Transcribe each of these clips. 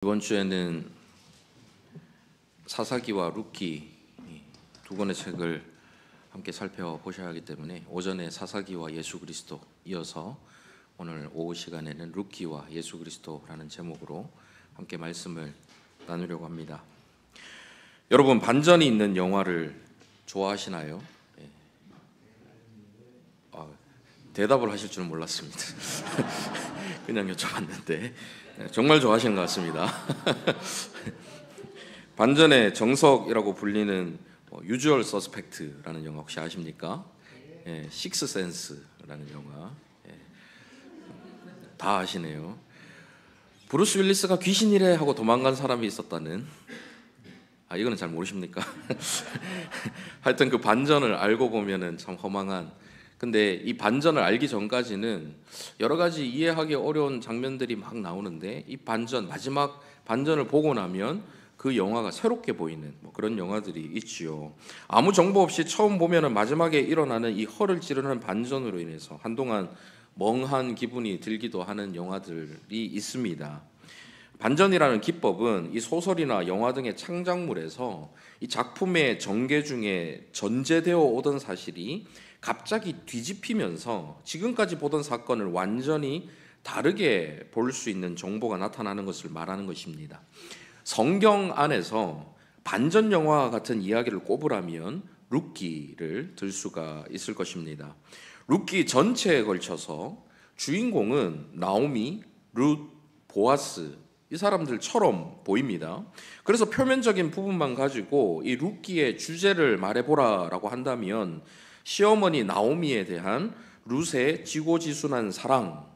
이번 주에는 사사기와 룻기 두 권의 책을 함께 살펴보셔야 하기 때문에 오전에 사사기와 예수 그리스도 이어서 오늘 오후 시간에는 룻기와 예수 그리스도라는 제목으로 함께 말씀을 나누려고 합니다. 여러분, 반전이 있는 영화를 좋아하시나요? 대답을 하실 줄은 몰랐습니다. 그냥 여쭤봤는데 정말 좋아하시는 것 같습니다. 반전의 정석이라고 불리는 유주얼 서스펙트라는 영화 혹시 아십니까? 식스센스라는 영화. 다 아시네요. 브루스 윌리스가 귀신이래 하고 도망간 사람이 있었다는, 이거는 잘 모르십니까? 하여튼 그 반전을 알고 보면은 참 허망한, 근데 이 반전을 알기 전까지는 여러 가지 이해하기 어려운 장면들이 막 나오는데, 이 마지막 반전을 보고 나면 그 영화가 새롭게 보이는 그런 영화들이 있지요. 아무 정보 없이 처음 보면은 마지막에 일어나는 이 허를 찌르는 반전으로 인해서 한동안 멍한 기분이 들기도 하는 영화들이 있습니다. 반전이라는 기법은 이 소설이나 영화 등의 창작물에서 이 작품의 전개 중에 전제되어 오던 사실이 갑자기 뒤집히면서 지금까지 보던 사건을 완전히 다르게 볼 수 있는 정보가 나타나는 것을 말하는 것입니다. 성경 안에서 반전 영화와 같은 이야기를 꼽으라면 룻기를 들 수가 있을 것입니다. 룻기 전체에 걸쳐서 주인공은 나오미, 룻, 보아스 이 사람들처럼 보입니다. 그래서 표면적인 부분만 가지고 이 룻기의 주제를 말해보라라고 한다면 시어머니 나오미에 대한 룻의 지고지순한 사랑,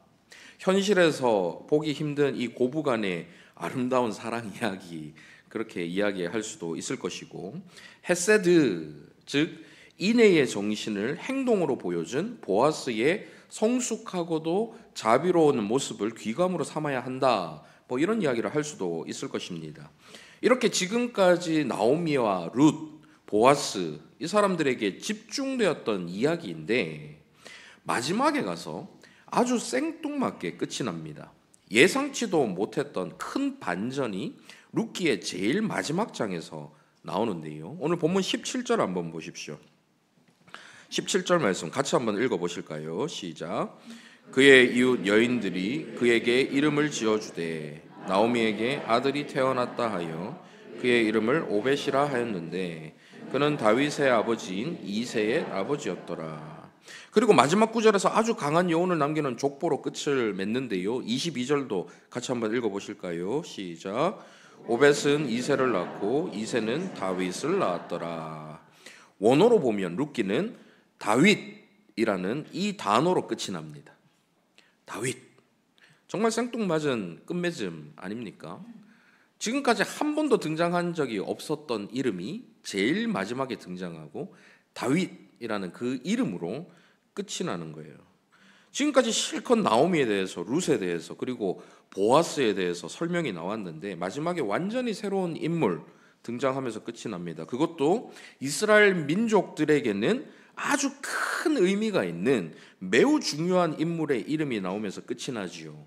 현실에서 보기 힘든 이 고부간의 아름다운 사랑 이야기, 그렇게 이야기할 수도 있을 것이고, 헤세드, 즉 인애의 정신을 행동으로 보여준 보아스의 성숙하고도 자비로운 모습을 귀감으로 삼아야 한다, 이런 이야기를 할 수도 있을 것입니다. 이렇게 지금까지 나오미와 룻, 보아스 이 사람들에게 집중되었던 이야기인데 마지막에 가서 아주 생뚱맞게 끝이 납니다. 예상치도 못했던 큰 반전이 룻기의 제일 마지막 장에서 나오는데요. 오늘 본문 17절 한번 보십시오. 17절 말씀 같이 한번 읽어보실까요? 시작. 그의 이웃 여인들이 그에게 이름을 지어주되 나오미에게 아들이 태어났다 하여 그의 이름을 오벳이라 하였는데 그는 다윗의 아버지인 이새의 아버지였더라. 그리고 마지막 구절에서 아주 강한 여운을 남기는 족보로 끝을 맺는데요. 22절도 같이 한번 읽어보실까요? 시작. 오벳은 이새를 낳고 이새는 다윗을 낳았더라. 원어로 보면 룻기는 다윗이라는 이 단어로 끝이 납니다. 다윗. 정말 생뚱맞은 끝맺음 아닙니까? 지금까지 한 번도 등장한 적이 없었던 이름이 제일 마지막에 등장하고 다윗이라는 그 이름으로 끝이 나는 거예요. 지금까지 실컷 나오미에 대해서, 룻에 대해서, 그리고 보아스에 대해서 설명이 나왔는데 마지막에 완전히 새로운 인물 등장하면서 끝이 납니다. 그것도 이스라엘 민족들에게는 아주 큰 의미가 있는 매우 중요한 인물의 이름이 나오면서 끝이 나지요.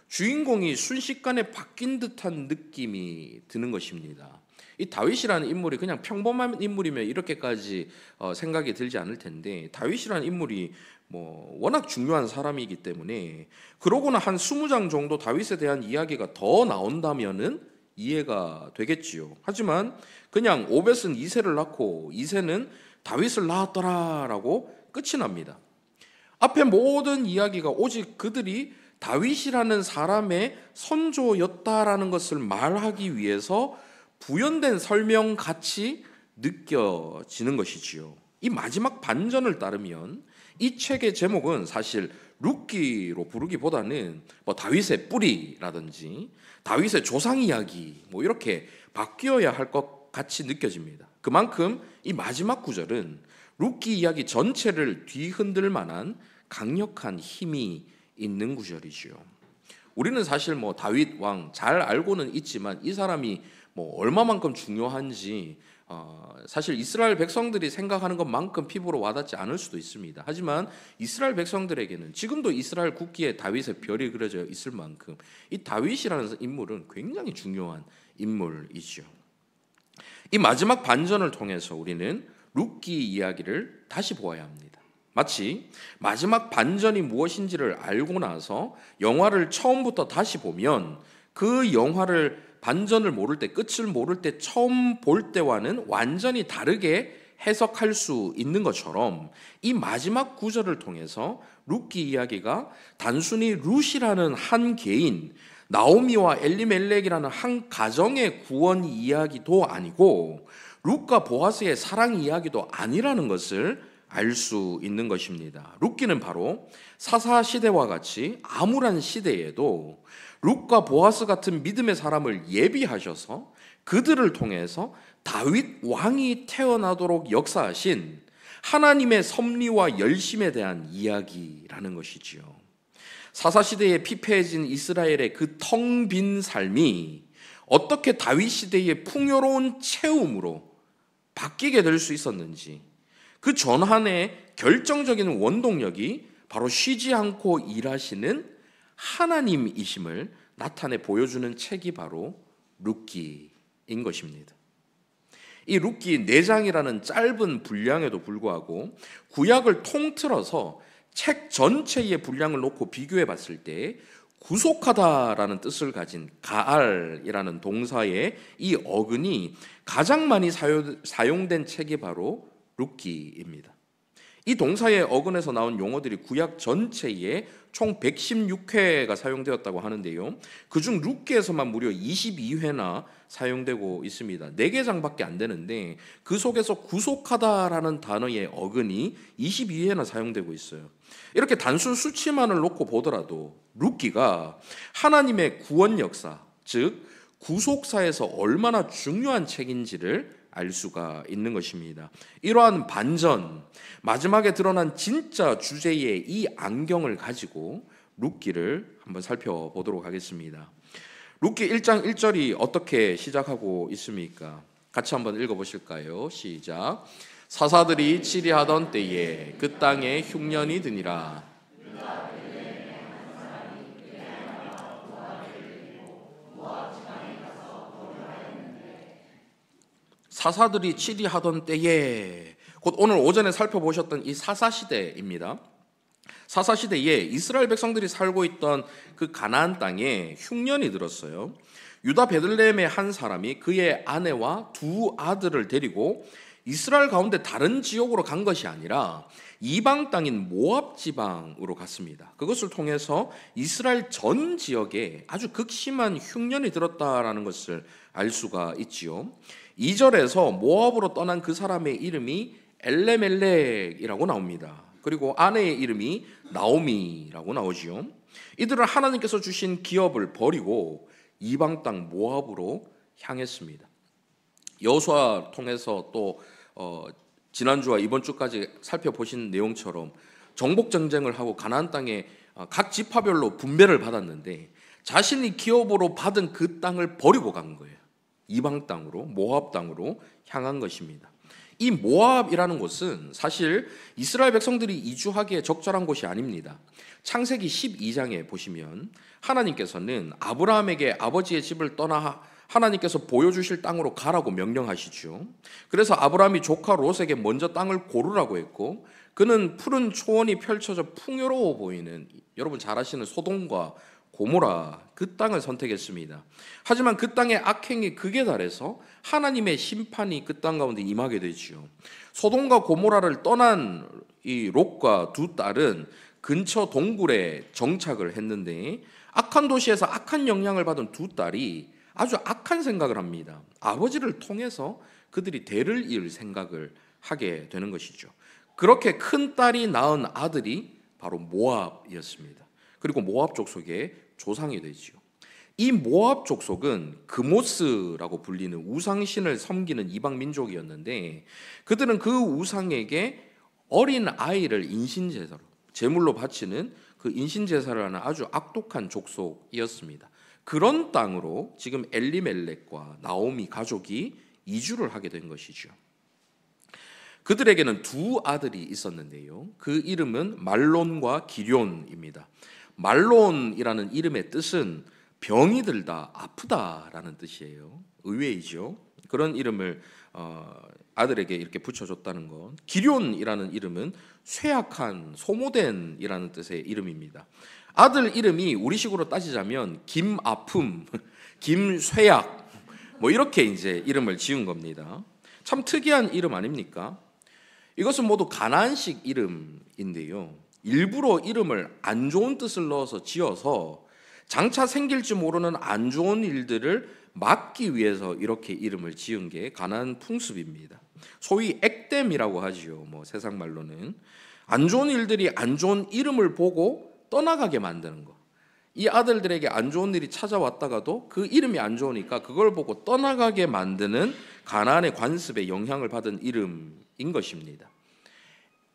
주인공이 순식간에 바뀐 듯한 느낌이 드는 것입니다. 이 다윗이라는 인물이 그냥 평범한 인물이면 이렇게까지 생각이 들지 않을 텐데, 다윗이라는 인물이 워낙 중요한 사람이기 때문에, 그러고는 한 20장 정도 다윗에 대한 이야기가 더 나온다면은 이해가 되겠지요. 하지만 그냥 오벳은 이새를 낳고 이새는 다윗을 낳았더라라고 끝이 납니다. 앞에 모든 이야기가 오직 그들이 다윗이라는 사람의 선조였다라는 것을 말하기 위해서 부연된 설명같이 느껴지는 것이지요. 이 마지막 반전을 따르면 이 책의 제목은 사실 룻기로 부르기보다는 다윗의 뿌리라든지 다윗의 조상 이야기 이렇게 바뀌어야 할 것 같이 느껴집니다. 그만큼 이 마지막 구절은 룻기 이야기 전체를 뒤흔들 만한 강력한 힘이 있는 구절이지요. 우리는 사실 뭐 다윗 왕 잘 알고는 있지만 이 사람이 뭐 얼마만큼 중요한지 사실 이스라엘 백성들이 생각하는 것만큼 피부로 와닿지 않을 수도 있습니다. 하지만 이스라엘 백성들에게는 지금도 이스라엘 국기에 다윗의 별이 그려져 있을 만큼 이 다윗이라는 인물은 굉장히 중요한 인물이죠. 이 마지막 반전을 통해서 우리는 룻기 이야기를 다시 보아야 합니다. 마치 마지막 반전이 무엇인지를 알고 나서 영화를 처음부터 다시 보면 그 영화를 반전을 모를 때, 끝을 모를 때 처음 볼 때와는 완전히 다르게 해석할 수 있는 것처럼 이 마지막 구절을 통해서 룻기 이야기가 단순히 룻이라는 한 개인, 나오미와 엘리멜렉이라는 한 가정의 구원 이야기도 아니고 룻과 보아스의 사랑 이야기도 아니라는 것을 알 수 있는 것입니다. 룻기는 바로 사사 시대와 같이 암울한 시대에도 룻과 보아스 같은 믿음의 사람을 예비하셔서 그들을 통해서 다윗 왕이 태어나도록 역사하신 하나님의 섭리와 열심에 대한 이야기라는 것이지요. 사사시대에 피폐해진 이스라엘의 그 텅 빈 삶이 어떻게 다윗 시대의 풍요로운 채움으로 바뀌게 될 수 있었는지, 그 전환의 결정적인 원동력이 바로 쉬지 않고 일하시는 하나님이심을 나타내 보여주는 책이 바로 룻기인 것입니다. 이 룻기 4장이라는 짧은 분량에도 불구하고 구약을 통틀어서 책 전체의 분량을 놓고 비교해 봤을 때 구속하다라는 뜻을 가진 가알이라는 동사의 이 어근이 가장 많이 사용된 책이 바로 룻기입니다. 이 동사의 어근에서 나온 용어들이 구약 전체에 총 116회가 사용되었다고 하는데요. 그중 룻기에서만 무려 22회나 사용되고 있습니다. 4개장밖에 안 되는데 그 속에서 구속하다라는 단어의 어근이 22회나 사용되고 있어요. 이렇게 단순 수치만을 놓고 보더라도 룻기가 하나님의 구원 역사, 즉 구속사에서 얼마나 중요한 책인지를 알 수가 있는 것입니다. 이러한 반전, 마지막에 드러난 진짜 주제의 이 안경을 가지고 룻기를 한번 살펴보도록 하겠습니다. 룻기 1장 1절이 어떻게 시작하고 있습니까? 같이 한번 읽어보실까요? 시작. 사사들이 치리하던 때에 그 땅에 흉년이 드니라. 사사들이 치리하던 때에, 곧 오늘 오전에 살펴보셨던 이 사사시대입니다. 사사시대에 이스라엘 백성들이 살고 있던 그 가나안 땅에 흉년이 들었어요. 유다 베들레헴의 한 사람이 그의 아내와 2 아들을 데리고 이스라엘 가운데 다른 지역으로 간 것이 아니라 이방 땅인 모압 지방으로 갔습니다. 그것을 통해서 이스라엘 전 지역에 아주 극심한 흉년이 들었다라는 것을 알 수가 있지요. 2절에서 모압으로 떠난 그 사람의 이름이 엘레멜렉이라고 나옵니다. 그리고 아내의 이름이 나오미라고 나오지요. 이들은 하나님께서 주신 기업을 버리고 이방 땅 모압으로 향했습니다. 여호수아 통해서 또 지난주와 이번 주까지 살펴보신 내용처럼 정복 전쟁을 하고 가나안 땅에 각 지파별로 분배를 받았는데 자신이 기업으로 받은 그 땅을 버리고 간 거예요. 이방 땅으로, 모압 땅으로 향한 것입니다. 이 모압이라는 곳은 사실 이스라엘 백성들이 이주하기에 적절한 곳이 아닙니다. 창세기 12장에 보시면 하나님께서는 아브라함에게 아버지의 집을 떠나 하나님께서 보여주실 땅으로 가라고 명령하시죠. 그래서 아브라함이 조카 롯에게 먼저 땅을 고르라고 했고, 그는 푸른 초원이 펼쳐져 풍요로워 보이는, 여러분 잘 아시는 소돔과 고모라 그 땅을 선택했습니다. 하지만 그 땅의 악행이 극에 달해서 하나님의 심판이 그 땅 가운데 임하게 되지요. 소돔과 고모라를 떠난 이 롯과 2 딸은 근처 동굴에 정착을 했는데 악한 도시에서 악한 영향을 받은 2 딸이 아주 악한 생각을 합니다. 아버지를 통해서 그들이 대를 이을 생각을 하게 되는 것이죠. 그렇게 큰 딸이 낳은 아들이 바로 모압이었습니다. 그리고 모압 족속의 조상이 되지요. 이 모압 족속은 그모스라고 불리는 우상신을 섬기는 이방 민족이었는데 그들은 그 우상에게 어린 아이를 인신제사로 제물로 바치는 그 인신제사를 하는 아주 악독한 족속이었습니다. 그런 땅으로 지금 엘리멜렉과 나오미 가족이 이주를 하게 된 것이죠. 그들에게는 두 아들이 있었는데요. 그 이름은 말론과 기럨입니다. 말론이라는 이름의 뜻은 병이 들다, 아프다라는 뜻이에요. 의외이죠. 그런 이름을 아들에게 이렇게 붙여줬다는 것. 기럨이라는 이름은 쇠약한, 소모된이라는 뜻의 이름입니다. 아들 이름이 우리식으로 따지자면 김아픔, 김쇠약 뭐 이렇게 이제 이름을 지은 겁니다. 참 특이한 이름 아닙니까? 이것은 모두 가나안식 이름인데요. 일부러 이름을 안 좋은 뜻을 넣어서 지어서 장차 생길지 모르는 안 좋은 일들을 막기 위해서 이렇게 이름을 지은 게 가나안 풍습입니다. 소위 액땜이라고 하지요. 뭐 세상 말로는 안 좋은 일들이 안 좋은 이름을 보고 떠나가게 만드는 거. 이 아들들에게 안 좋은 일이 찾아왔다가도 그 이름이 안 좋으니까 그걸 보고 떠나가게 만드는 가나안의 관습에 영향을 받은 이름인 것입니다.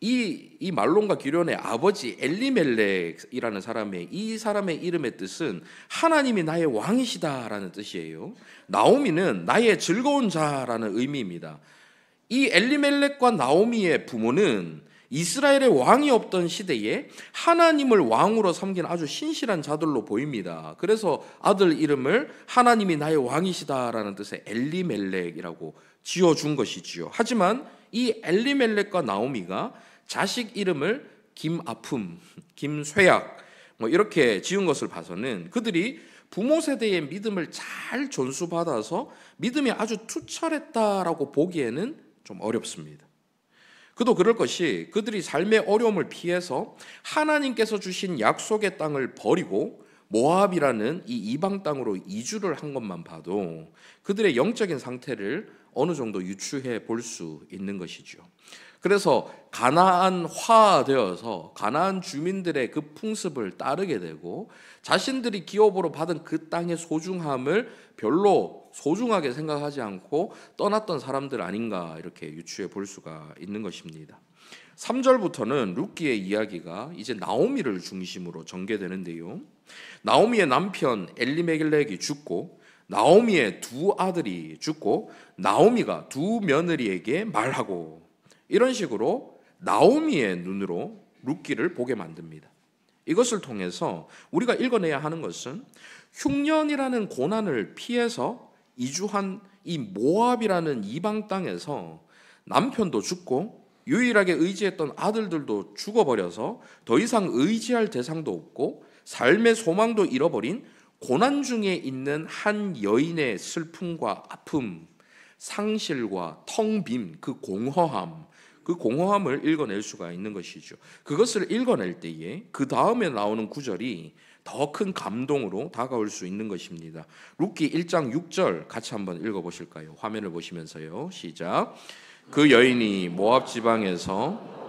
이 말론과 기럨의 아버지 엘리멜렉이라는 이 사람의 이름의 뜻은 하나님이 나의 왕이시다라는 뜻이에요. 나오미는 나의 즐거운 자라는 의미입니다. 이 엘리멜렉과 나오미의 부모는 이스라엘의 왕이 없던 시대에 하나님을 왕으로 섬긴 아주 신실한 자들로 보입니다. 그래서 아들 이름을 하나님이 나의 왕이시다라는 뜻의 엘리멜렉이라고 지어준 것이지요. 하지만 이 엘리멜렉과 나오미가 자식 이름을 김아픔, 김쇠약 뭐 이렇게 지은 것을 봐서는 그들이 부모 세대의 믿음을 잘 존수받아서 믿음이 아주 투철했다라고 보기에는 좀 어렵습니다. 그도 그럴 것이 그들이 삶의 어려움을 피해서 하나님께서 주신 약속의 땅을 버리고 모압이라는 이 이방 땅으로 이주를 한 것만 봐도 그들의 영적인 상태를 어느 정도 유추해 볼 수 있는 것이죠. 그래서 가나안화되어서 가나안 주민들의 그 풍습을 따르게 되고 자신들이 기업으로 받은 그 땅의 소중함을 별로 소중하게 생각하지 않고 떠났던 사람들 아닌가 이렇게 유추해 볼 수가 있는 것입니다. 3절부터는 룻기의 이야기가 이제 나오미를 중심으로 전개되는데요. 나오미의 남편 엘리멜렉이 죽고 나오미의 두 아들이 죽고 나오미가 두 며느리에게 말하고 이런 식으로 나오미의 눈으로 룻기를 보게 만듭니다. 이것을 통해서 우리가 읽어내야 하는 것은 흉년이라는 고난을 피해서 이주한 이 모압이라는 이방 땅에서 남편도 죽고 유일하게 의지했던 아들들도 죽어버려서 더 이상 의지할 대상도 없고 삶의 소망도 잃어버린 고난 중에 있는 한 여인의 슬픔과 아픔, 상실과 텅 빈 그 공허함을 읽어낼 수가 있는 것이죠. 그것을 읽어낼 때에 그 다음에 나오는 구절이 더 큰 감동으로 다가올 수 있는 것입니다. 룻기 1장 6절 같이 한번 읽어보실까요? 화면을 보시면서요. 시작. 그 여인이 모압 지방에서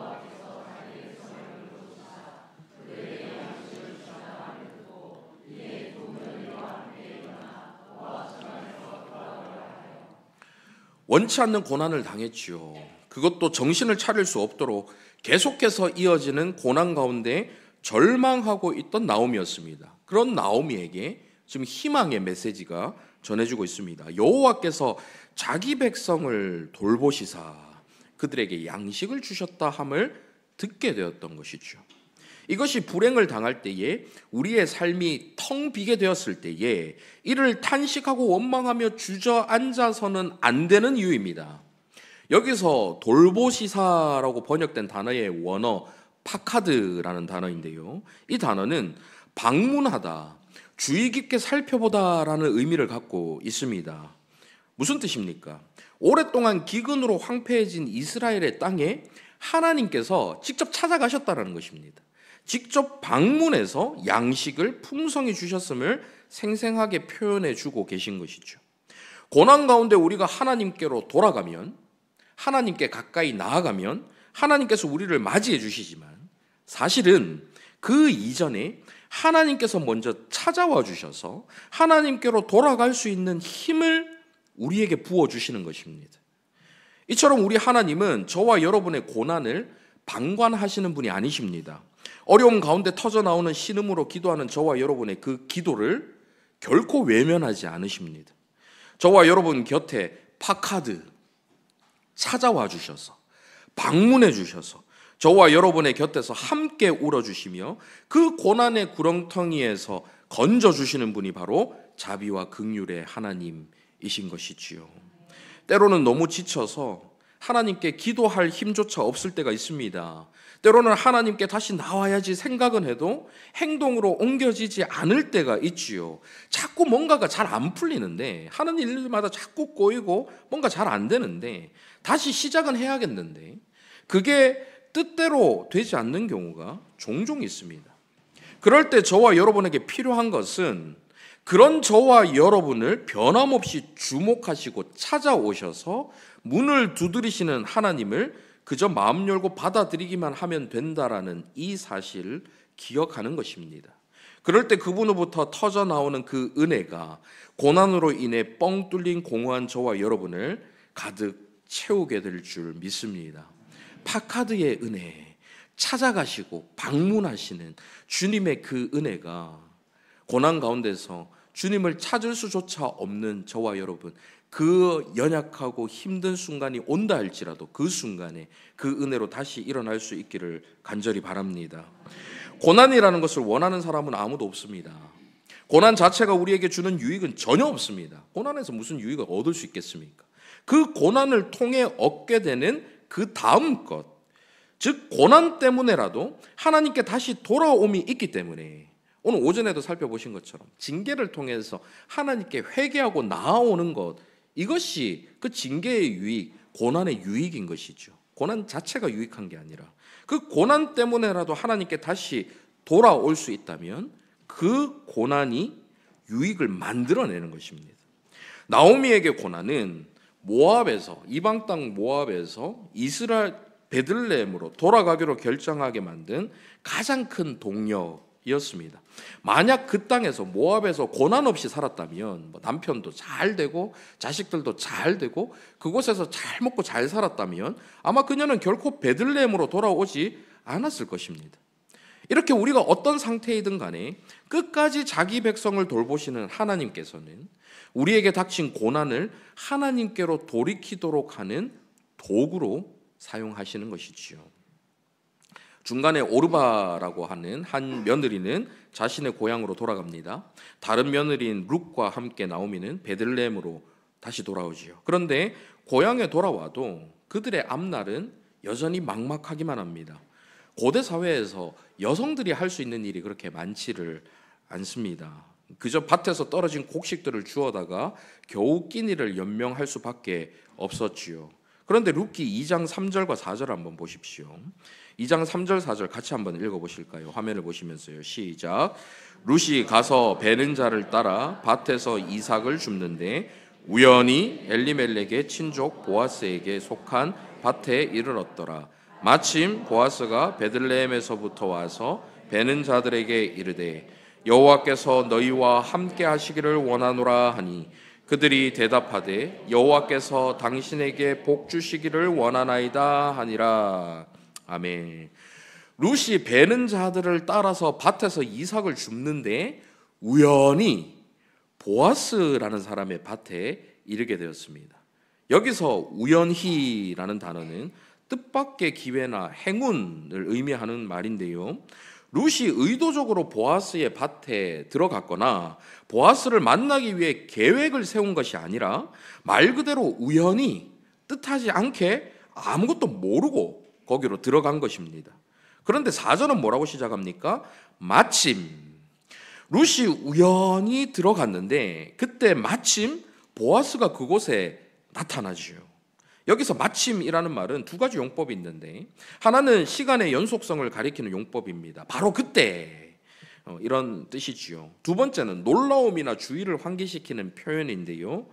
원치 않는 고난을 당했지요. 그것도 정신을 차릴 수 없도록 계속해서 이어지는 고난 가운데 절망하고 있던 나오미였습니다. 그런 나오미에게 지금 희망의 메시지가 전해지고 있습니다. 여호와께서 자기 백성을 돌보시사 그들에게 양식을 주셨다 함을 듣게 되었던 것이죠. 이것이 불행을 당할 때에 우리의 삶이 텅 비게 되었을 때에 이를 탄식하고 원망하며 주저앉아서는 안 되는 이유입니다. 여기서 돌보시사라고 번역된 단어의 원어 파카드라는 단어인데요. 이 단어는 방문하다, 주의 깊게 살펴보다라는 의미를 갖고 있습니다. 무슨 뜻입니까? 오랫동안 기근으로 황폐해진 이스라엘의 땅에 하나님께서 직접 찾아가셨다는 것입니다. 직접 방문해서 양식을 풍성히 주셨음을 생생하게 표현해 주고 계신 것이죠. 고난 가운데 우리가 하나님께로 돌아가면, 하나님께 가까이 나아가면 하나님께서 우리를 맞이해 주시지만 사실은 그 이전에 하나님께서 먼저 찾아와 주셔서 하나님께로 돌아갈 수 있는 힘을 우리에게 부어주시는 것입니다. 이처럼 우리 하나님은 저와 여러분의 고난을 방관하시는 분이 아니십니다. 어려움 가운데 터져 나오는 신음으로 기도하는 저와 여러분의 그 기도를 결코 외면하지 않으십니다. 저와 여러분 곁에 파카드 찾아와 주셔서, 방문해 주셔서 저와 여러분의 곁에서 함께 울어주시며 그 고난의 구렁텅이에서 건져주시는 분이 바로 자비와 긍휼의 하나님이신 것이지요. 때로는 너무 지쳐서 하나님께 기도할 힘조차 없을 때가 있습니다. 때로는 하나님께 다시 나와야지 생각은 해도 행동으로 옮겨지지 않을 때가 있지요. 자꾸 뭔가가 잘 안 풀리는데, 하는 일마다 자꾸 꼬이고 뭔가 잘 안 되는데 다시 시작은 해야겠는데 그게 뜻대로 되지 않는 경우가 종종 있습니다. 그럴 때 저와 여러분에게 필요한 것은 그런 저와 여러분을 변함없이 주목하시고 찾아오셔서 문을 두드리시는 하나님을 그저 마음 열고 받아들이기만 하면 된다라는 이 사실을 기억하는 것입니다. 그럴 때 그분으로부터 터져 나오는 그 은혜가 고난으로 인해 뻥 뚫린 공허한 저와 여러분을 가득 채우게 될 줄 믿습니다. 파카드의 은혜, 찾아가시고 방문하시는 주님의 그 은혜가 고난 가운데서 주님을 찾을 수조차 없는 저와 여러분, 그 연약하고 힘든 순간이 온다 할지라도 그 순간에 그 은혜로 다시 일어날 수 있기를 간절히 바랍니다. 고난이라는 것을 원하는 사람은 아무도 없습니다. 고난 자체가 우리에게 주는 유익은 전혀 없습니다. 고난에서 무슨 유익을 얻을 수 있겠습니까? 그 고난을 통해 얻게 되는 그 다음 것, 즉 고난 때문에라도 하나님께 다시 돌아옴이 있기 때문에 오늘 오전에도 살펴보신 것처럼 징계를 통해서 하나님께 회개하고 나아오는 것, 이것이 그 징계의 유익, 고난의 유익인 것이죠. 고난 자체가 유익한 게 아니라 그 고난 때문에라도 하나님께 다시 돌아올 수 있다면 그 고난이 유익을 만들어내는 것입니다. 나오미에게 고난은 모압에서, 이방 땅 모압에서 이스라엘 베들레헴으로 돌아가기로 결정하게 만든 가장 큰 동력이었습니다. 만약 그 땅에서 모압에서 고난 없이 살았다면, 남편도 잘 되고 자식들도 잘 되고 그곳에서 잘 먹고 잘 살았다면 아마 그녀는 결코 베들레헴으로 돌아오지 않았을 것입니다. 이렇게 우리가 어떤 상태이든 간에 끝까지 자기 백성을 돌보시는 하나님께서는 우리에게 닥친 고난을 하나님께로 돌이키도록 하는 도구로 사용하시는 것이지요. 중간에 오르바라고 하는 한 며느리는 자신의 고향으로 돌아갑니다. 다른 며느리인 룻과 함께 나오미는 베들레헴으로 다시 돌아오지요. 그런데 고향에 돌아와도 그들의 앞날은 여전히 막막하기만 합니다. 고대 사회에서 여성들이 할 수 있는 일이 그렇게 많지를 않습니다. 그저 밭에서 떨어진 곡식들을 주워다가 겨우 끼니를 연명할 수밖에 없었지요. 그런데 룻기 2장 3절과 4절 한번 보십시오. 2장 3절 4절 같이 한번 읽어보실까요? 화면을 보시면서요. 시작. 룻이 가서 베는 자를 따라 밭에서 이삭을 줍는데 우연히 엘리멜렉의 친족 보아스에게 속한 밭에 이르렀더라. 마침 보아스가 베들레헴에서부터 와서 베는 자들에게 이르되 여호와께서 너희와 함께 하시기를 원하노라 하니 그들이 대답하되 여호와께서 당신에게 복 주시기를 원하나이다 하니라. 아멘. 룻이 베는 자들을 따라서 밭에서 이삭을 줍는데 우연히 보아스라는 사람의 밭에 이르게 되었습니다. 여기서 우연히라는 단어는 뜻밖의 기회나 행운을 의미하는 말인데요. 룻이 의도적으로 보아스의 밭에 들어갔거나 보아스를 만나기 위해 계획을 세운 것이 아니라 말 그대로 우연히 뜻하지 않게 아무것도 모르고 거기로 들어간 것입니다. 그런데 4절은 뭐라고 시작합니까? 마침 룻이 우연히 들어갔는데 그때 마침 보아스가 그곳에 나타나지요. 여기서 마침이라는 말은 두 가지 용법이 있는데 하나는 시간의 연속성을 가리키는 용법입니다. 바로 그때 이런 뜻이지요. 두 번째는 놀라움이나 주의를 환기시키는 표현인데요.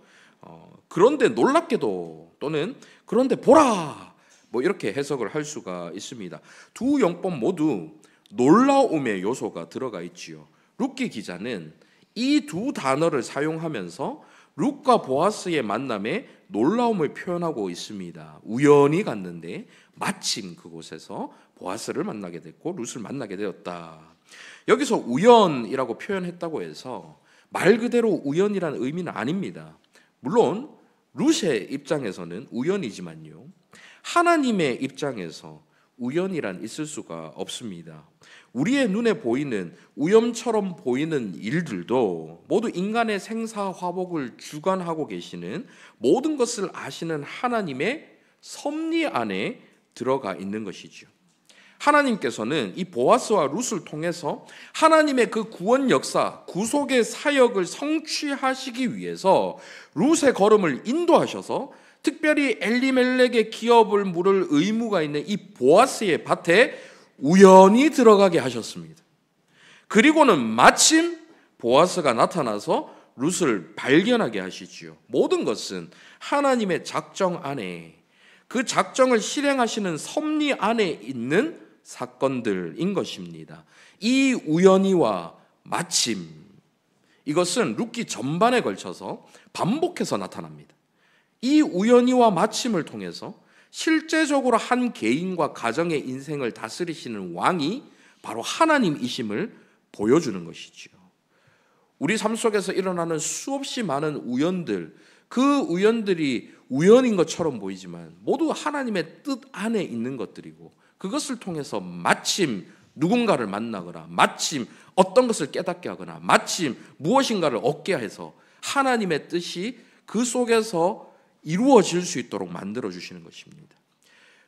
그런데 놀랍게도 또는 그런데 보라 이렇게 해석을 할 수가 있습니다. 두 용법 모두 놀라움의 요소가 들어가 있지요. 룻기 기자는 이 두 단어를 사용하면서 룻과 보아스의 만남에 놀라움을 표현하고 있습니다. 우연히 갔는데 마침 그곳에서 보아스를 만나게 됐고 룻을 만나게 되었다. 여기서 우연이라고 표현했다고 해서 말 그대로 우연이라는 의미는 아닙니다. 물론 룻의 입장에서는 우연이지만요, 하나님의 입장에서 우연이란 있을 수가 없습니다. 우리의 눈에 보이는 우연처럼 보이는 일들도 모두 인간의 생사화복을 주관하고 계시는, 모든 것을 아시는 하나님의 섭리 안에 들어가 있는 것이죠. 하나님께서는 이 보아스와 룻을 통해서 하나님의 그 구원 역사, 구속의 사역을 성취하시기 위해서 룻의 걸음을 인도하셔서 특별히 엘리멜렉의 기업을 물을 의무가 있는 이 보아스의 밭에 우연히 들어가게 하셨습니다. 그리고는 마침 보아스가 나타나서 룻을 발견하게 하시지요. 모든 것은 하나님의 작정 안에, 그 작정을 실행하시는 섭리 안에 있는 사건들인 것입니다. 이 우연히와 마침, 이것은 룻기 전반에 걸쳐서 반복해서 나타납니다. 이 우연히와 마침을 통해서 실제적으로 한 개인과 가정의 인생을 다스리시는 왕이 바로 하나님이심을 보여주는 것이죠. 우리 삶 속에서 일어나는 수없이 많은 우연들, 그 우연들이 우연인 것처럼 보이지만 모두 하나님의 뜻 안에 있는 것들이고, 그것을 통해서 마침 누군가를 만나거나 마침 어떤 것을 깨닫게 하거나 마침 무엇인가를 얻게 해서 하나님의 뜻이 그 속에서 이루어질 수 있도록 만들어주시는 것입니다.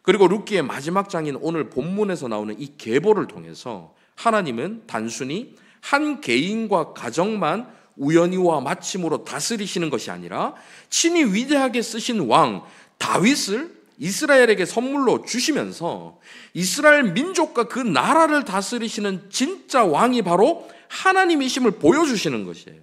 그리고 룻기의 마지막 장인 오늘 본문에서 나오는 이 계보를 통해서 하나님은 단순히 한 개인과 가정만 우연히와 마침으로 다스리시는 것이 아니라 친히 위대하게 쓰신 왕 다윗을 이스라엘에게 선물로 주시면서 이스라엘 민족과 그 나라를 다스리시는 진짜 왕이 바로 하나님이심을 보여주시는 것이에요.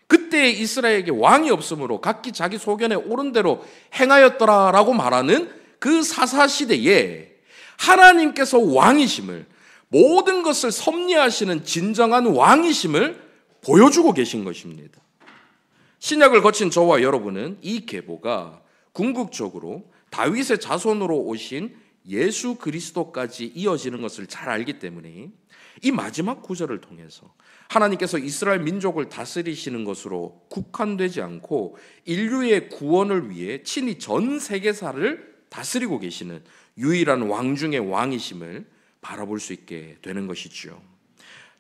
그때 이스라엘에게 왕이 없으므로 각기 자기 소견에 옳은 대로 행하였더라라고 말하는 그 사사시대에 하나님께서 왕이심을, 모든 것을 섭리하시는 진정한 왕이심을 보여주고 계신 것입니다. 신약을 거친 저와 여러분은 이 계보가 궁극적으로 다윗의 자손으로 오신 예수 그리스도까지 이어지는 것을 잘 알기 때문에 이 마지막 구절을 통해서 하나님께서 이스라엘 민족을 다스리시는 것으로 국한되지 않고 인류의 구원을 위해 친히 전 세계사를 다스리고 계시는 유일한 왕 중의 왕이심을 바라볼 수 있게 되는 것이죠.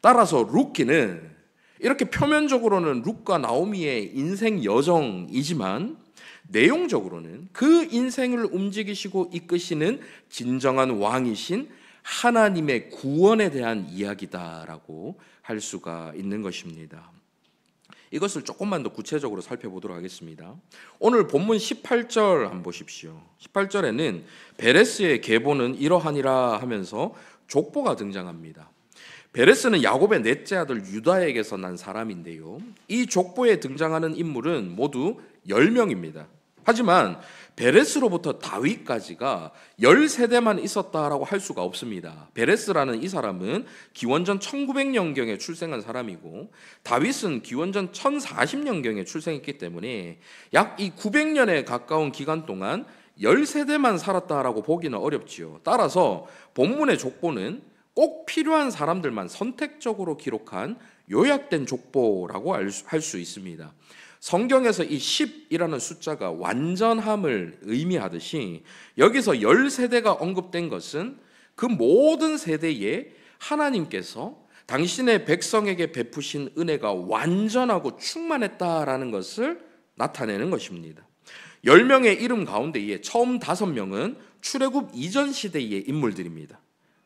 따라서 룻기는 이렇게 표면적으로는 룻과 나오미의 인생 여정이지만 내용적으로는 그 인생을 움직이시고 이끄시는 진정한 왕이신 하나님의 구원에 대한 이야기다라고 할 수가 있는 것입니다. 이것을 조금만 더 구체적으로 살펴보도록 하겠습니다. 오늘 본문 18절 한번 보십시오. 18절에는 베레스의 계보는 이러하니라 하면서 족보가 등장합니다. 베레스는 야곱의 넷째 아들 유다에게서 난 사람인데요, 이 족보에 등장하는 인물은 모두 10명입니다. 하지만 베레스로부터 다윗까지가 10세대만 있었다라고 할 수가 없습니다. 베레스라는 이 사람은 기원전 1900년경에 출생한 사람이고 다윗은 기원전 1040년경에 출생했기 때문에 약 이 900년에 가까운 기간 동안 10세대만 살았다라고 보기는 어렵지요. 따라서 본문의 족보는 꼭 필요한 사람들만 선택적으로 기록한 요약된 족보라고 할 수 있습니다. 성경에서 이 10이라는 숫자가 완전함을 의미하듯이 여기서 10세대가 언급된 것은 그 모든 세대에 하나님께서 당신의 백성에게 베푸신 은혜가 완전하고 충만했다라는 것을 나타내는 것입니다. 10명의 이름 가운데에 처음 5명은 출애굽 이전 시대의 인물들입니다.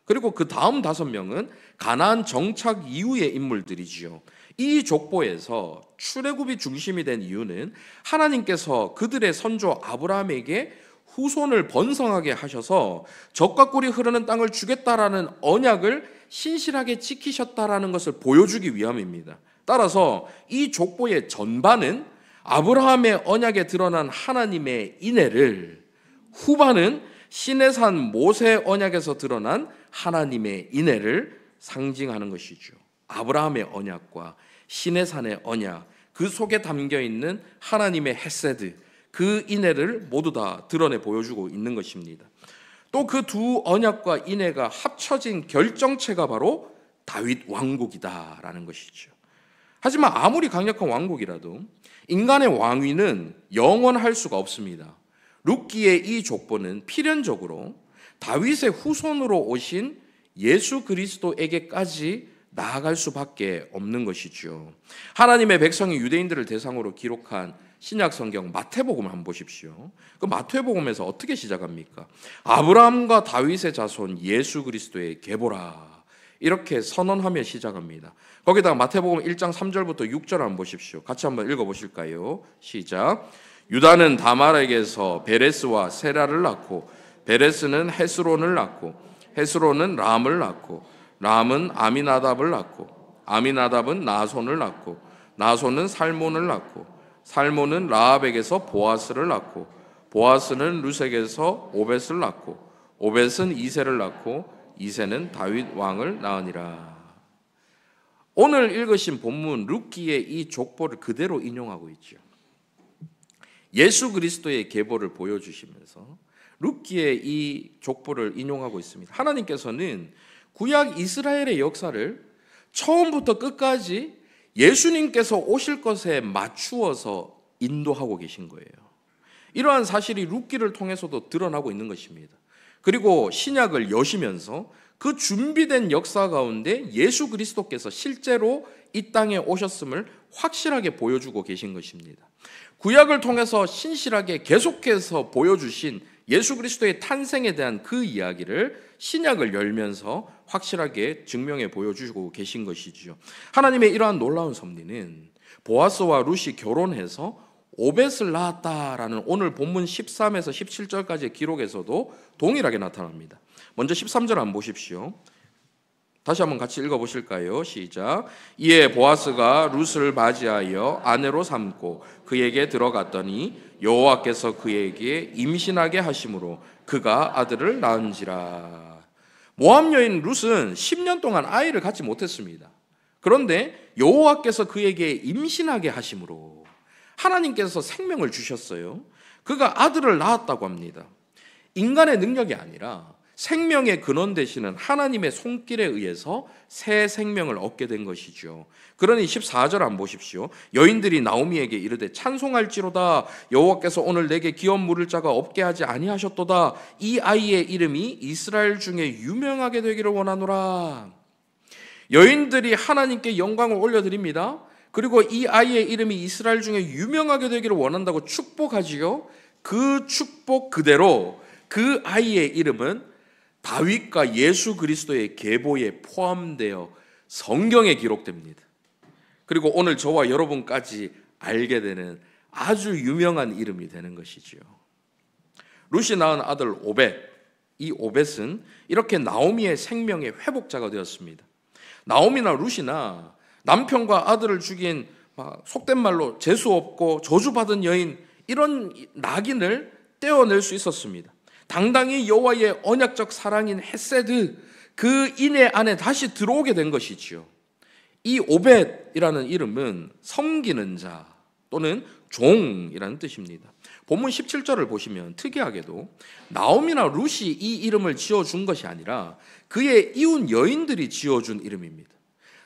그리고 그 다음 5명은 가나안 정착 이후의 인물들이지요. 이 족보에서 출애굽이 중심이 된 이유는 하나님께서 그들의 선조 아브라함에게 후손을 번성하게 하셔서 적과 꿀이 흐르는 땅을 주겠다라는 언약을 신실하게 지키셨다라는 것을 보여주기 위함입니다. 따라서 이 족보의 전반은 아브라함의 언약에 드러난 하나님의 인애를, 후반은 시내산 모세 언약에서 드러난 하나님의 인애를 상징하는 것이죠. 아브라함의 언약과 시내산의 언약, 그 속에 담겨있는 하나님의 헤세드, 그 인애를 모두 다 드러내 보여주고 있는 것입니다. 또 그 두 언약과 인애가 합쳐진 결정체가 바로 다윗 왕국이다라는 것이죠. 하지만 아무리 강력한 왕국이라도 인간의 왕위는 영원할 수가 없습니다. 룻기의 이 족보는 필연적으로 다윗의 후손으로 오신 예수 그리스도에게까지 나아갈 수밖에 없는 것이죠. 하나님의 백성이 유대인들을 대상으로 기록한 신약 성경 마태복음을 한번 보십시오. 그 마태복음에서 어떻게 시작합니까? 아브라함과 다윗의 자손 예수 그리스도의 계보라, 이렇게 선언하며 시작합니다. 거기다가 마태복음 1장 3절부터 6절 한번 보십시오. 같이 한번 읽어보실까요? 시작. 유다는 다말에게서 베레스와 세라를 낳고, 베레스는 헤스론을 낳고, 헤스론은 람을 낳고, 람은 아미나답을 낳고, 아미나답은 나손을 낳고, 나손은 살몬을 낳고, 살몬은 라합에게서 보아스를 낳고, 보아스는 룻에게서 오벳을 낳고, 오벳은 이새를 낳고, 이새는 다윗 왕을 낳으니라. 오늘 읽으신 본문 룻기의 이 족보를 그대로 인용하고 있죠. 예수 그리스도의 계보를 보여주시면서 룻기의 이 족보를 인용하고 있습니다. 하나님께서는 구약 이스라엘의 역사를 처음부터 끝까지 예수님께서 오실 것에 맞추어서 인도하고 계신 거예요. 이러한 사실이 룻기를 통해서도 드러나고 있는 것입니다. 그리고 신약을 여시면서 그 준비된 역사 가운데 예수 그리스도께서 실제로 이 땅에 오셨음을 확실하게 보여주고 계신 것입니다. 구약을 통해서 신실하게 계속해서 보여주신 예수 그리스도의 탄생에 대한 그 이야기를 신약을 열면서 확실하게 증명해 보여주고 계신 것이지요. 하나님의 이러한 놀라운 섭리는 보아스와 룻이 결혼해서 오벳을 낳았다라는 오늘 본문 13에서 17절까지의 기록에서도 동일하게 나타납니다. 먼저 13절 한번 보십시오. 다시 한번 같이 읽어보실까요? 시작. 이에 보아스가 룻을 맞이하여 아내로 삼고 그에게 들어갔더니 여호와께서 그에게 임신하게 하심으로 그가 아들을 낳은지라. 모압 여인 룻은 10년 동안 아이를 갖지 못했습니다. 그런데 여호와께서 그에게 임신하게 하심으로 하나님께서 생명을 주셨어요. 그가 아들을 낳았다고 합니다. 인간의 능력이 아니라 생명의 근원 되시는 하나님의 손길에 의해서 새 생명을 얻게 된 것이죠. 그러니 14절 한번 보십시오. 여인들이 나오미에게 이르되 찬송할지로다 여호와께서 오늘 내게 기업 물을 자가 없게 하지 아니하셨도다. 이 아이의 이름이 이스라엘 중에 유명하게 되기를 원하노라. 여인들이 하나님께 영광을 올려드립니다. 그리고 이 아이의 이름이 이스라엘 중에 유명하게 되기를 원한다고 축복하지요. 그 축복 그대로 그 아이의 이름은 다윗과 예수 그리스도의 계보에 포함되어 성경에 기록됩니다. 그리고 오늘 저와 여러분까지 알게 되는 아주 유명한 이름이 되는 것이지요. 룻이 낳은 아들 오벳, 이 오벳은 이렇게 나오미의 생명의 회복자가 되었습니다. 나오미나 룻이나 남편과 아들을 죽인 속된 말로 재수 없고 저주받은 여인, 이런 낙인을 떼어낼 수 있었습니다. 당당히 여호와의 언약적 사랑인 헤세드, 그 인애 안에 다시 들어오게 된 것이지요. 이 오벳이라는 이름은 섬기는 자 또는 종이라는 뜻입니다. 본문 17절을 보시면 특이하게도 나오미나 룻이 이 이름을 지어준 것이 아니라 그의 이웃 여인들이 지어준 이름입니다.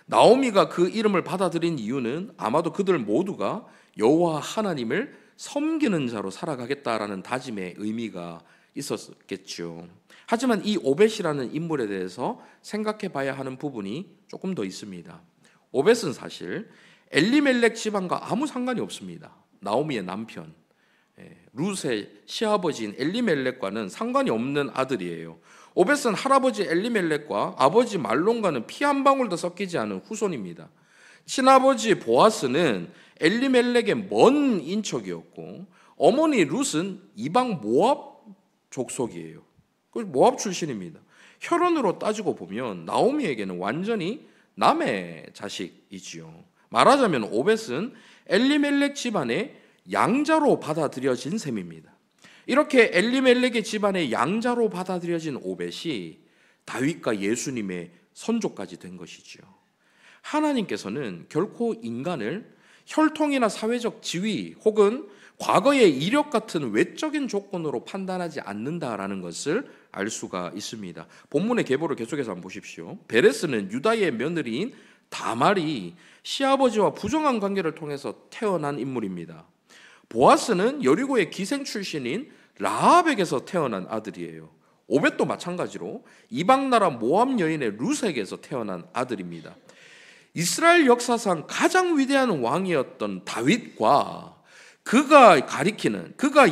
나오미가 그 이름을 받아들인 이유는 아마도 그들 모두가 여호와 하나님을 섬기는 자로 살아가겠다라는 다짐의 의미가 있었겠죠. 하지만 이 오벳이라는 인물에 대해서 생각해 봐야 하는 부분이 조금 더 있습니다. 오벳은 사실 엘리멜렉 집안과 아무 상관이 없습니다. 나오미의 남편, 룻의 시아버지인 엘리멜렉과는 상관이 없는 아들이에요. 오벳은 할아버지 엘리멜렉과 아버지 말론과는 피 한 방울도 섞이지 않은 후손입니다. 친아버지 보아스는 엘리멜렉의 먼 인척이었고 어머니 룻은 이방 모압 족속이에요. 모압 출신입니다. 혈연으로 따지고 보면 나오미에게는 완전히 남의 자식이지요. 말하자면 오벳은 엘리멜렉 집안의 양자로 받아들여진 셈입니다. 이렇게 엘리멜렉의 집안의 양자로 받아들여진 오벳이 다윗과 예수님의 선조까지 된 것이지요. 하나님께서는 결코 인간을 혈통이나 사회적 지위 혹은 과거의 이력 같은 외적인 조건으로 판단하지 않는다라는 것을 알 수가 있습니다. 본문의 계보를 계속해서 한번 보십시오. 베레스는 유다의 며느리인 다말이 시아버지와 부정한 관계를 통해서 태어난 인물입니다. 보아스는 여리고의 기생 출신인 라합에게서 태어난 아들이에요. 오벳도 마찬가지로 이방 나라 모압 여인의 룻에게서 태어난 아들입니다. 이스라엘 역사상 가장 위대한 왕이었던 다윗과 그가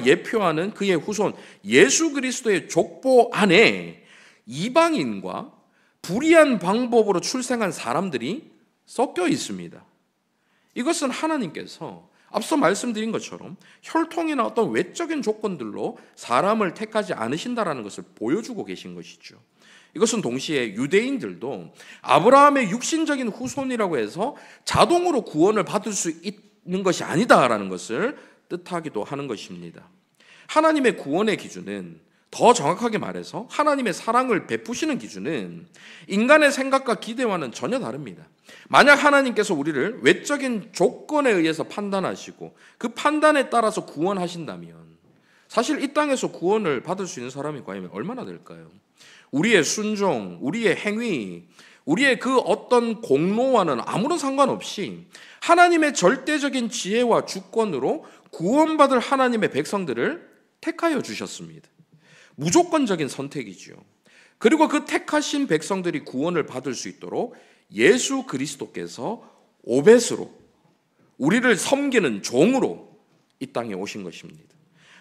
예표하는 그의 후손 예수 그리스도의 족보 안에 이방인과 불의한 방법으로 출생한 사람들이 섞여 있습니다. 이것은 하나님께서 앞서 말씀드린 것처럼 혈통이나 어떤 외적인 조건들로 사람을 택하지 않으신다라는 것을 보여주고 계신 것이죠. 이것은 동시에 유대인들도 아브라함의 육신적인 후손이라고 해서 자동으로 구원을 받을 수 있는 것이 아니다라는 것을 뜻하기도 하는 것입니다. 하나님의 구원의 기준은, 더 정확하게 말해서 하나님의 사랑을 베푸시는 기준은 인간의 생각과 기대와는 전혀 다릅니다. 만약 하나님께서 우리를 외적인 조건에 의해서 판단하시고 그 판단에 따라서 구원하신다면 사실 이 땅에서 구원을 받을 수 있는 사람이 과연 얼마나 될까요? 우리의 순종, 우리의 행위, 우리의 그 어떤 공로와는 아무런 상관없이 하나님의 절대적인 지혜와 주권으로 구원받을 하나님의 백성들을 택하여 주셨습니다. 무조건적인 선택이지요. 그리고 그 택하신 백성들이 구원을 받을 수 있도록 예수 그리스도께서 오벳으로 우리를 섬기는 종으로 이 땅에 오신 것입니다.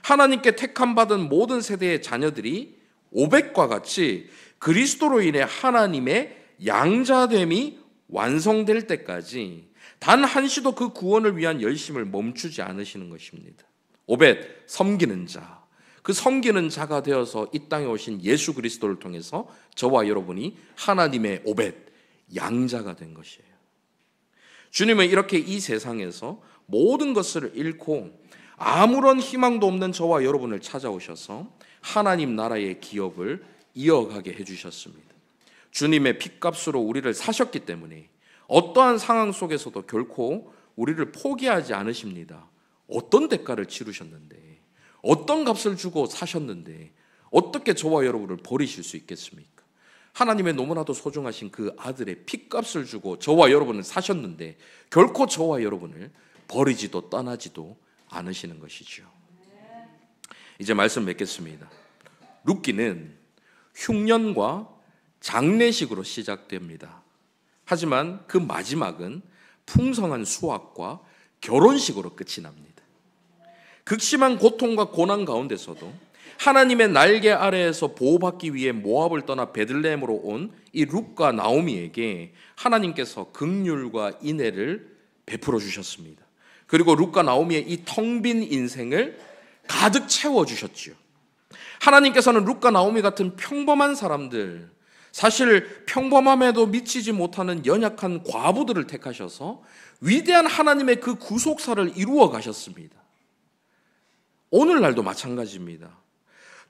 하나님께 택함받은 모든 세대의 자녀들이 오벳과 같이 그리스도로 인해 하나님의 양자됨이 완성될 때까지 단 한시도 그 구원을 위한 열심을 멈추지 않으시는 것입니다. 오벳, 섬기는 자, 그 섬기는 자가 되어서 이 땅에 오신 예수 그리스도를 통해서 저와 여러분이 하나님의 오벳, 양자가 된 것이에요. 주님은 이렇게 이 세상에서 모든 것을 잃고 아무런 희망도 없는 저와 여러분을 찾아오셔서 하나님 나라의 기업을 이어가게 해주셨습니다. 주님의 핏값으로 우리를 사셨기 때문에 어떠한 상황 속에서도 결코 우리를 포기하지 않으십니다. 어떤 대가를 치르셨는데, 어떤 값을 주고 사셨는데 어떻게 저와 여러분을 버리실 수 있겠습니까? 하나님의 너무나도 소중하신 그 아들의 핏값을 주고 저와 여러분을 사셨는데 결코 저와 여러분을 버리지도 떠나지도 않으시는 것이죠. 이제 말씀 맺겠습니다. 룻기는 흉년과 장례식으로 시작됩니다. 하지만 그 마지막은 풍성한 수확과 결혼식으로 끝이 납니다. 극심한 고통과 고난 가운데서도 하나님의 날개 아래에서 보호받기 위해 모압을 떠나 베들레헴으로 온 이 룻과 나오미에게 하나님께서 긍휼과 인애를 베풀어 주셨습니다. 그리고 룻과 나오미의 이 텅 빈 인생을 가득 채워주셨지요. 하나님께서는 룻과 나오미 같은 평범한 사람들, 사실 평범함에도 미치지 못하는 연약한 과부들을 택하셔서 위대한 하나님의 그 구속사를 이루어 가셨습니다. 오늘날도 마찬가지입니다.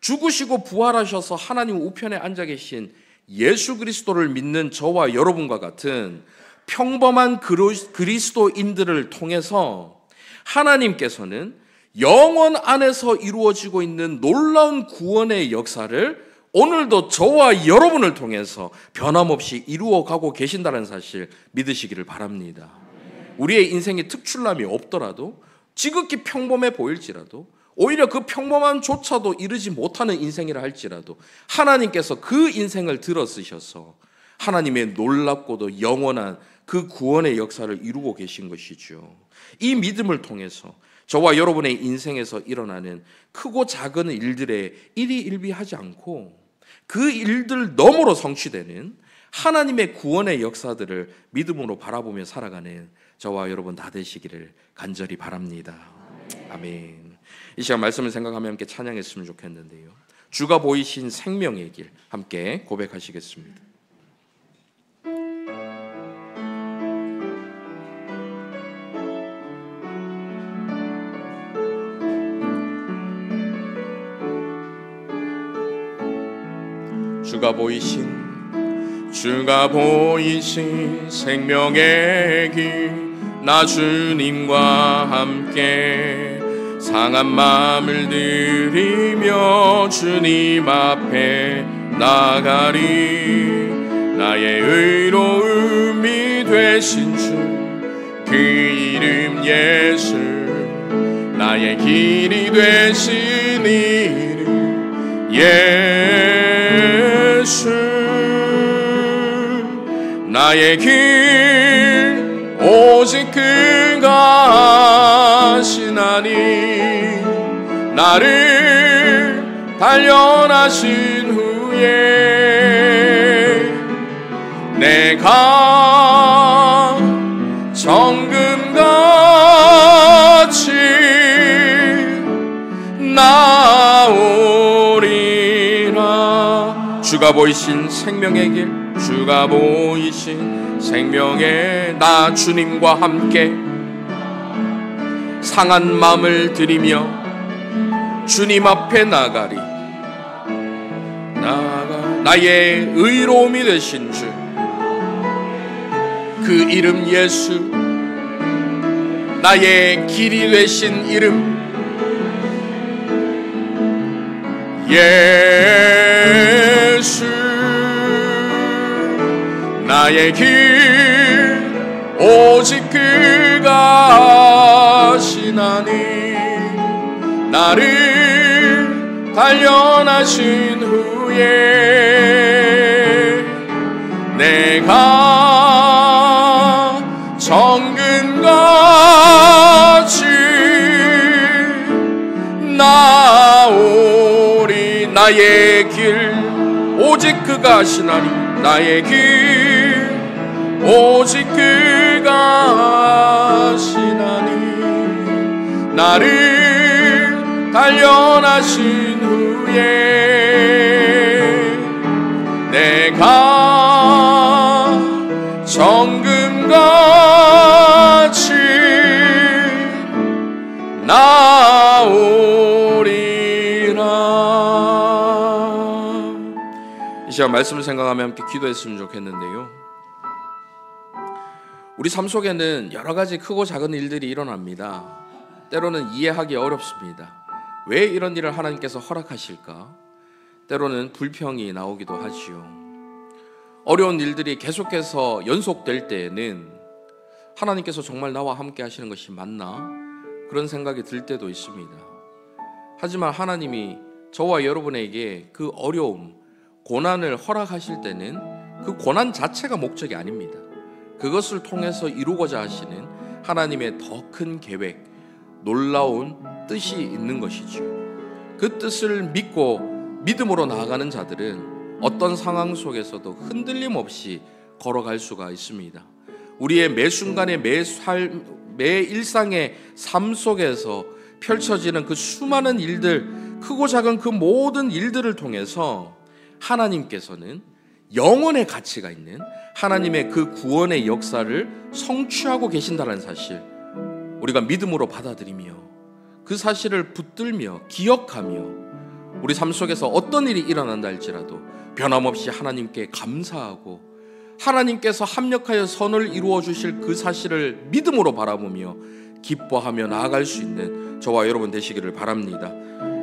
죽으시고 부활하셔서 하나님 우편에 앉아 계신 예수 그리스도를 믿는 저와 여러분과 같은 평범한 그리스도인들을 통해서 하나님께서는 영원 안에서 이루어지고 있는 놀라운 구원의 역사를 오늘도 저와 여러분을 통해서 변함없이 이루어가고 계신다는 사실 믿으시기를 바랍니다. 우리의 인생에 특출남이 없더라도 지극히 평범해 보일지라도 오히려 그 평범함조차도 이르지 못하는 인생이라 할지라도 하나님께서 그 인생을 들어 쓰셔서 하나님의 놀랍고도 영원한 그 구원의 역사를 이루고 계신 것이죠. 이 믿음을 통해서 저와 여러분의 인생에서 일어나는 크고 작은 일들에 일희일비하지 않고 그 일들 너머로 성취되는 하나님의 구원의 역사들을 믿음으로 바라보며 살아가는 저와 여러분 다 되시기를 간절히 바랍니다. 아멘. 이 시간 말씀을 생각하며 함께 찬양했으면 좋겠는데요. 주가 보이신 생명의 길 함께 고백하시겠습니다. 주가 보이신 생명의 길 나 주님과 함께 상한 마음을 들이며 주님 앞에 나가리. 나의 의로움이 되신 주 그 이름 예수, 나의 길이 되신 이름 예수. 나의 길 오직 그가 하시나니. 나를 단련하신 후에 내가 정금같이 나오리라. 주가 보이신 생명의 길, 주가 보이신 생명의 나 주님과 함께 상한 마음을 들이며 주님 앞에 나가리. 나의 의로움이 되신 주 그 이름 예수, 나의 길이 되신 이름 예수. 나의 길 오직 그가 하시나니. 나를 단련하신 후에 내가 정금같이 나오리. 나의 길 오직 그가 하시나니. 나의 길 오직 그가 하시나니. 나를 단련하신 후에 내가 정금같이 나오리라. 이 시간 말씀을 생각하며 함께 기도했으면 좋겠는데요, 우리 삶 속에는 여러 가지 크고 작은 일들이 일어납니다. 때로는 이해하기 어렵습니다. 왜 이런 일을 하나님께서 허락하실까? 때로는 불평이 나오기도 하지요. 어려운 일들이 계속해서 연속될 때에는 하나님께서 정말 나와 함께 하시는 것이 맞나? 그런 생각이 들 때도 있습니다. 하지만 하나님이 저와 여러분에게 그 어려움, 고난을 허락하실 때는 그 고난 자체가 목적이 아닙니다. 그것을 통해서 이루고자 하시는 하나님의 더 큰 계획, 놀라운 뜻이 있는 것이죠. 그 뜻을 믿고 믿음으로 나아가는 자들은 어떤 상황 속에서도 흔들림 없이 걸어갈 수가 있습니다. 우리의 매 순간의 매 일상의 삶 속에서 펼쳐지는 그 수많은 일들, 크고 작은 그 모든 일들을 통해서 하나님께서는 영원의 가치가 있는 하나님의 그 구원의 역사를 성취하고 계신다는 사실, 우리가 믿음으로 받아들이며 그 사실을 붙들며 기억하며 우리 삶 속에서 어떤 일이 일어난다 할지라도 변함없이 하나님께 감사하고 하나님께서 합력하여 선을 이루어 주실 그 사실을 믿음으로 바라보며 기뻐하며 나아갈 수 있는 저와 여러분 되시기를 바랍니다.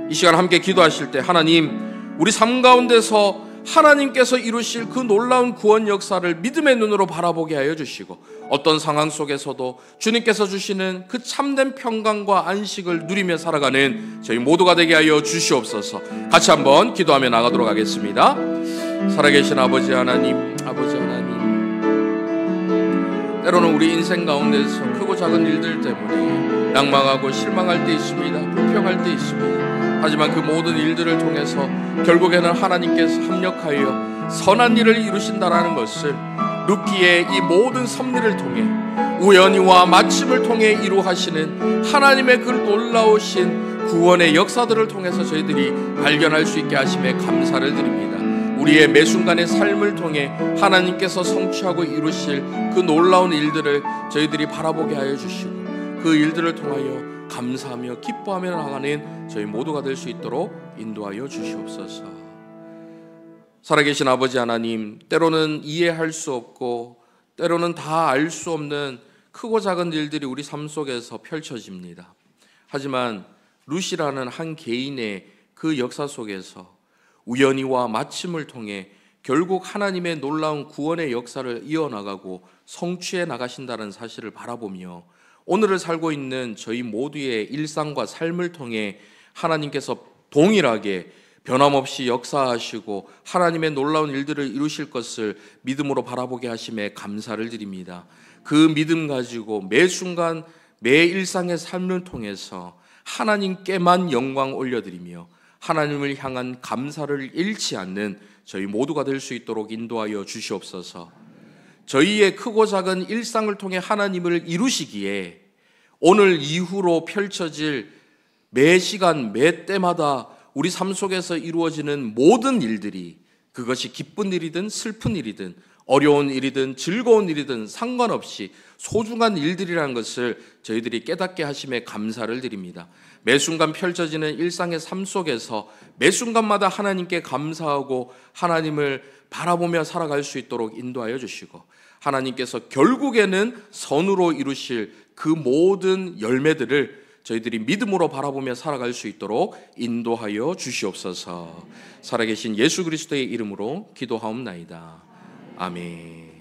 이 시간 함께 기도하실 때 하나님, 우리 삶 가운데서 하나님께서 이루실 그 놀라운 구원 역사를 믿음의 눈으로 바라보게 하여 주시고, 어떤 상황 속에서도 주님께서 주시는 그 참된 평강과 안식을 누리며 살아가는 저희 모두가 되게 하여 주시옵소서. 같이 한번 기도하며 나가도록 하겠습니다. 살아계신 아버지 하나님, 때로는 우리 인생 가운데서 크고 작은 일들 때문에 낙망하고 실망할 때 있습니다. 불평할 때 있습니다. 하지만 그 모든 일들을 통해서 결국에는 하나님께서 합력하여 선한 일을 이루신다라는 것을 룻기의 이 모든 섭리를 통해 우연히와 마침을 통해 이루하시는 하나님의 그 놀라우신 구원의 역사들을 통해서 저희들이 발견할 수 있게 하심에 감사를 드립니다. 우리의 매 순간의 삶을 통해 하나님께서 성취하고 이루실 그 놀라운 일들을 저희들이 바라보게 하여 주시고, 그 일들을 통하여 감사하며 기뻐하며 나가는 저희 모두가 될 수 있도록 인도하여 주시옵소서. 살아계신 아버지 하나님, 때로는 이해할 수 없고 때로는 다 알 수 없는 크고 작은 일들이 우리 삶 속에서 펼쳐집니다. 하지만 룻이라는 한 개인의 그 역사 속에서 우연히와 마침을 통해 결국 하나님의 놀라운 구원의 역사를 이어나가고 성취해 나가신다는 사실을 바라보며 오늘을 살고 있는 저희 모두의 일상과 삶을 통해 하나님께서 동일하게 변함없이 역사하시고 하나님의 놀라운 일들을 이루실 것을 믿음으로 바라보게 하심에 감사를 드립니다. 그 믿음 가지고 매 순간 매 일상의 삶을 통해서 하나님께만 영광 올려드리며 하나님을 향한 감사를 잃지 않는 저희 모두가 될 수 있도록 인도하여 주시옵소서. 저희의 크고 작은 일상을 통해 하나님을 이루시기에 오늘 이후로 펼쳐질 매 시간 매 때마다 우리 삶 속에서 이루어지는 모든 일들이, 그것이 기쁜 일이든 슬픈 일이든 어려운 일이든 즐거운 일이든 상관없이 소중한 일들이라는 것을 저희들이 깨닫게 하심에 감사를 드립니다. 매 순간 펼쳐지는 일상의 삶 속에서 매 순간마다 하나님께 감사하고 하나님을 바라보며 살아갈 수 있도록 인도하여 주시고, 하나님께서 결국에는 선으로 이루실 그 모든 열매들을 저희들이 믿음으로 바라보며 살아갈 수 있도록 인도하여 주시옵소서. 살아계신 예수 그리스도의 이름으로 기도하옵나이다. 아멘.